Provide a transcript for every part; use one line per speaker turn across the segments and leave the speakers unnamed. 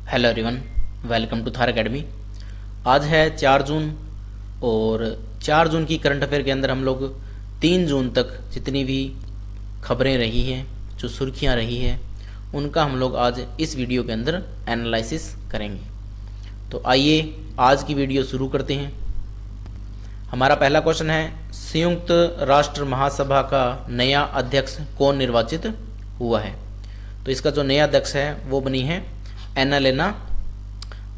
Hello everyone, welcome to Thar academy. आज है 4 जून और 4 जून की करंट अफेयर के अंदर हम लोग 3 जून तक जितनी भी खबरें रही हैं, जो सुर्खियां रही हैं, उनका हम लोग आज इस वीडियो के अंदर एनालिसिस करेंगे। तो आइए आज की वीडियो शुरू करते हैं। हमारा पहला क्वेश्चन है, संयुक्त राष्ट्र महासभा का नया अध्यक्ष कौन निर्वाचित हुआ है? तो इसका जो नया अध्यक्ष है वो बनी है एनालेना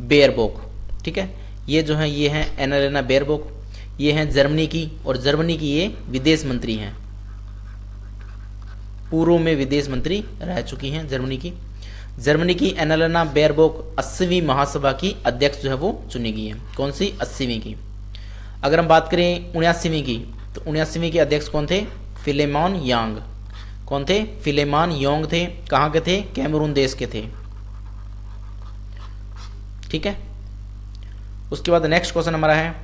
बेयरबोक। ठीक है, ये जो है ये है एनालेना बेयरबोक। ये हैं जर्मनी की, और जर्मनी की ये विदेश मंत्री हैं, पूर्व में विदेश मंत्री रह चुकी हैं जर्मनी की एनालेना बेयरबोक 80वीं महासभा की अध्यक्ष जो है वो चुनी गई है। कौन सी? 80वीं की। अगर हम बात करें 79वीं की, तो 79वीं के अध्यक्ष कौन थे? फिलेमॉन यांग। कौन थे? फिलेमॉन यांग थे। कहाँ के थे? कैमरून देश के थे। ठीक है, उसके बाद नेक्स्ट क्वेश्चन हमारा है,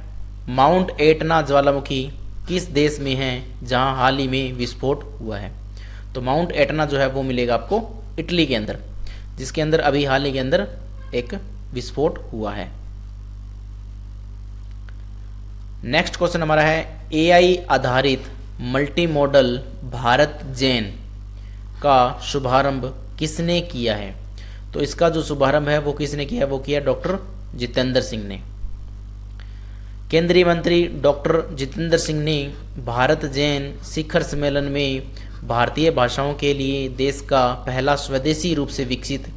माउंट एटना ज्वालामुखी किस देश में है जहां हाल ही में विस्फोट हुआ है? तो माउंट एटना जो है वो मिलेगा आपको इटली के अंदर, जिसके अंदर अभी हाल ही के अंदर एक विस्फोट हुआ है। नेक्स्ट क्वेश्चन हमारा है, एआई आधारित मल्टी मॉडल भारत जेन का शुभारंभ किसने किया है? तो इसका जो शुभारंभ है वो किसने किया? वो किया डॉक्टर जितेंद्र सिंह ने। केंद्रीय मंत्री डॉक्टर जितेंद्र सिंह ने भारत जैन शिखर सम्मेलन में भारतीय भाषाओं के लिए देश का पहला स्वदेशी रूप से विकसित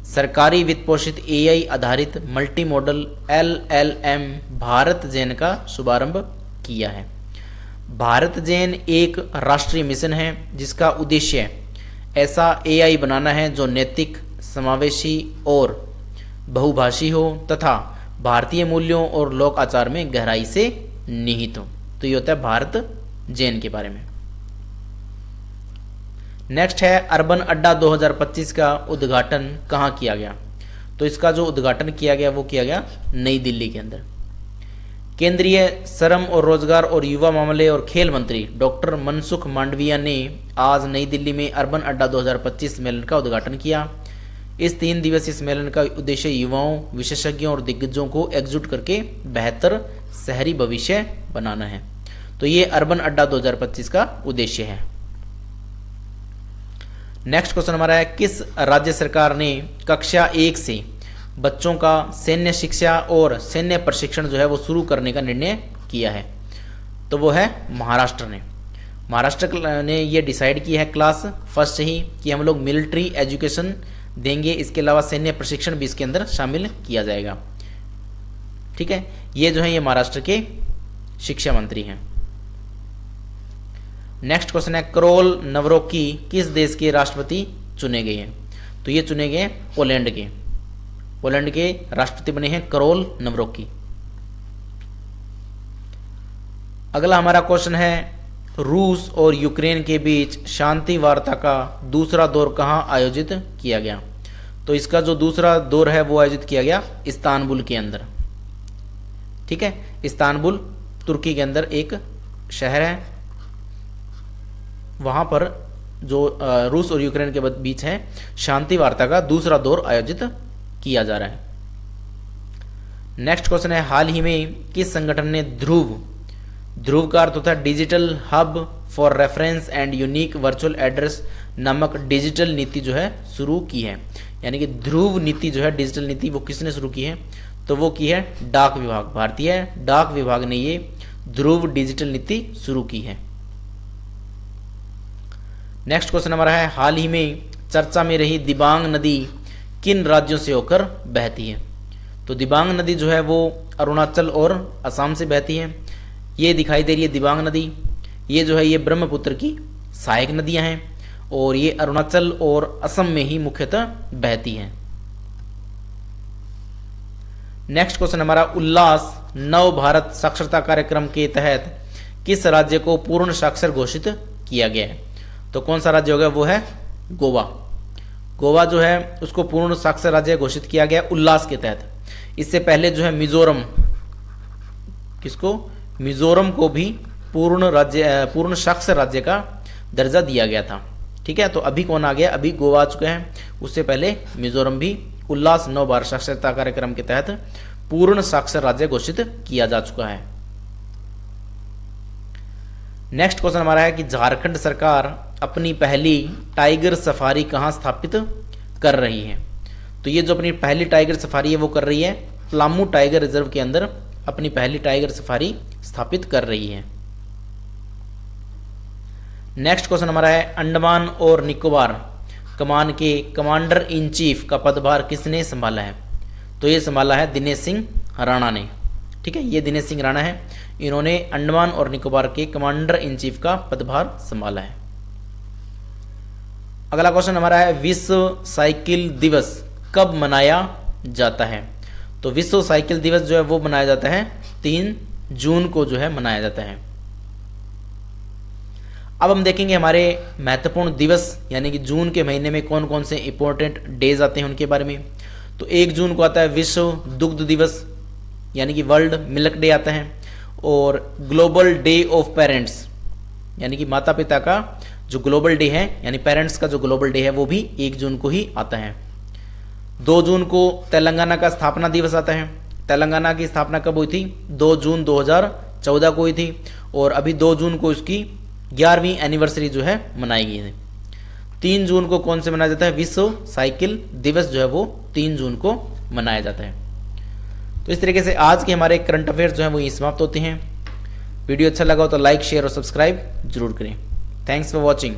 सरकारी वित्त पोषित एआई आधारित multi modal LLM Bharat Jain का शुभारंभ किया है। भारत जैन एक राष्ट्रीय मिशन है जिसका उद्देश्य ऐसा एआई बनाना है जो नैतिक, समावेशी और बहुभाषी हो तथा भारतीय मूल्यों और लोक आचार में गहराई से निहित हो। तो ये होता है भारत जैन के बारे में। नेक्स्ट है, अर्बन अड्डा 2025 का उद्घाटन कहाँ किया गया? तो इसका जो उद्घाटन किया गया वो किया गया नई दिल्ली के अंदर। केंद्रीय श्रम और रोजगार और युवा मामले और खेल मंत्री डॉक्टर मनसुख मांडविया ने आज नई दिल्ली में अर्बन अड्डा 2025 सम्मेलन का उद्घाटन किया। इस 3 दिवसीय सम्मेलन का उद्देश्य युवाओं, विशेषज्ञों और दिग्गजों को एकजुट करके बेहतर शहरी भविष्य बनाना है। तो ये अर्बन अड्डा 2025 का उद्देश्य है। नेक्स्ट क्वेश्चन हमारा है, किस राज्य सरकार ने कक्षा 1 से बच्चों का सैन्य शिक्षा और सैन्य प्रशिक्षण जो है वो शुरू करने का निर्णय किया है? तो वो है महाराष्ट्र ने। महाराष्ट्र ने ये डिसाइड किया है क्लास 1 से ही कि हम लोग मिलिट्री एजुकेशन देंगे, इसके अलावा सैन्य प्रशिक्षण भी इसके अंदर शामिल किया जाएगा। ठीक है, ये जो है ये महाराष्ट्र के शिक्षा मंत्री हैं। नेक्स्ट क्वेश्चन है, करोल नवरोकी किस देश के राष्ट्रपति चुने गए हैं? तो ये चुने गए पोलैंड के राष्ट्रपति बने हैं करोल नवरोकी। अगला हमारा क्वेश्चन है, रूस और यूक्रेन के बीच शांति वार्ता का दूसरा दौर कहां आयोजित किया गया? तो इसका जो दूसरा दौर है वो आयोजित किया गया इस्तांबुल के अंदर। ठीक है, इस्तांबुल तुर्की के अंदर एक शहर है, वहां पर जो रूस और यूक्रेन के बीच है शांति वार्ता का दूसरा दौर आयोजित किया जा रहा है। नेक्स्ट क्वेश्चन है, हाल ही में किस संगठन ने ध्रुव का अर्थ होता है digital hub for reference and unique virtual address नामक डिजिटल नीति जो है शुरू की है? यानी कि ध्रुव नीति जो है डिजिटल नीति वो किसने शुरू की है? तो वो की है डाक विभाग, भारतीय डाक विभाग ने ये ध्रुव डिजिटल नीति शुरू की है। नेक्स्ट क्वेश्चन हमारा है, हाल ही में चर्चा में रही दिबांग नदी किन राज्यों से होकर बहती है? तो दिबांग नदी जो है वो अरुणाचल और असम से बहती है। ये दिखाई दे रही है दिबांग नदी, ये जो है ये ब्रह्मपुत्र की सहायक नदियां हैं और ये अरुणाचल और असम में ही मुख्यतः बहती हैं। नेक्स्ट क्वेश्चन हमारा, उल्लास नव भारत साक्षरता कार्यक्रम के तहत किस राज्य को पूर्ण साक्षर घोषित किया गया है? तो कौन सा राज्य होगा? वो है गोवा जो है उसको पूर्ण साक्षर राज्य घोषित किया गया उल्लास के तहत। इससे पहले जो है मिजोरम, मिजोरम को भी पूर्ण साक्षर राज्य का दर्जा दिया गया था। ठीक है, तो अभी कौन आ गया? अभी गोवा आ चुके हैं, उससे पहले मिजोरम भी उल्लास 9 बार साक्षरता कार्यक्रम के तहत पूर्ण साक्षर राज्य घोषित किया जा चुका है। नेक्स्ट क्वेश्चन हमारा है कि झारखंड सरकार अपनी पहली टाइगर सफारी कहाँ स्थापित कर रही है। तो ये जो अपनी पहली टाइगर सफारी है वो कर रही है पलामू टाइगर रिजर्व के अंदर अपनी पहली टाइगर सफारी स्थापित कर रही है। नेक्स्ट क्वेश्चन हमारा है अंडमान और निकोबार कमान के कमांडर इन चीफ का पदभार किसने संभाला है। तो ये संभाला है दिनेश सिंह राणा ने। ठीक है, ये दिनेश सिंह राणा है, इन्होंने अंडमान और निकोबार के कमांडर इन चीफ का पदभार संभाला है। अगला क्वेश्चन हमारा है विश्व साइकिल दिवस कब मनाया जाता है। तो विश्व साइकिल दिवस जो है वो मनाया जाता है 3 जून को जो है मनाया जाता है। अब हम देखेंगे हमारे महत्वपूर्ण दिवस यानी कि जून के महीने में कौन कौन से इंपॉर्टेंट डेज आते हैं उनके बारे में। तो 1 जून को आता है विश्व दुग्ध दिवस यानी कि वर्ल्ड मिल्क डे आता है, और ग्लोबल डे ऑफ पेरेंट्स यानी कि माता पिता का जो ग्लोबल डे है यानी पेरेंट्स का जो ग्लोबल डे है वो भी 1 जून को ही आता है। 2 जून को तेलंगाना का स्थापना दिवस आता है। तेलंगाना की स्थापना कब हुई थी? 2 जून 2014 को हुई थी, और अभी 2 जून को इसकी 11वीं एनिवर्सरी जो है मनाई गई है। 3 जून को कौन से मनाया जाता है? विश्व साइकिल दिवस जो है वो 3 जून को मनाया जाता है। तो इस तरीके से आज के हमारे करंट अफेयर्स जो है वो यहीं समाप्त होते हैं। वीडियो अच्छा लगा हो तो लाइक शेयर और सब्सक्राइब जरूर करें। Thanks for watching.